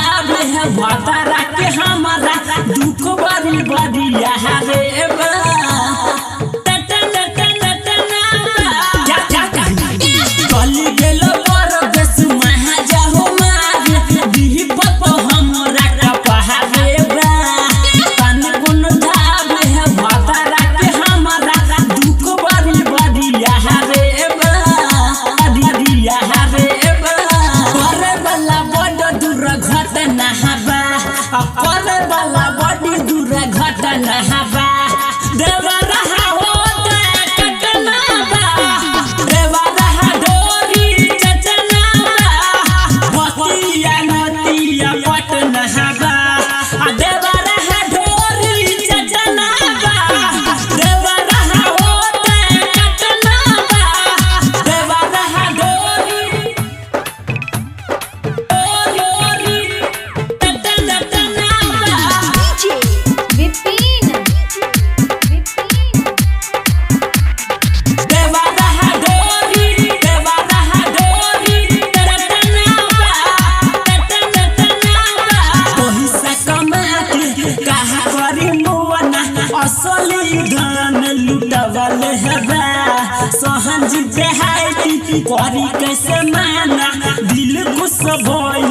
भतरा के हमारा दुख बड़ी बड़ी रे बा चली गेलो परदेस महाजा हो मारे विपत हमरा का पहाड़े बा तन गुन धावे है भतरा के हमारा दुख बड़ी बड़ी रे बा रे बा करे वाला बड़ दूर घटना हवा करे वाला बड़ी दूर घटना हवा देवा रहा होता कटना बा देवा रहा डोरी चचना बा बतिया नतिया पटना हवा देवा रहा डोरी चचना बा देवा रहा होता कटना बा देवा रहा डोरी सहज बेहाई करी कैसे माना दिल खुश भइल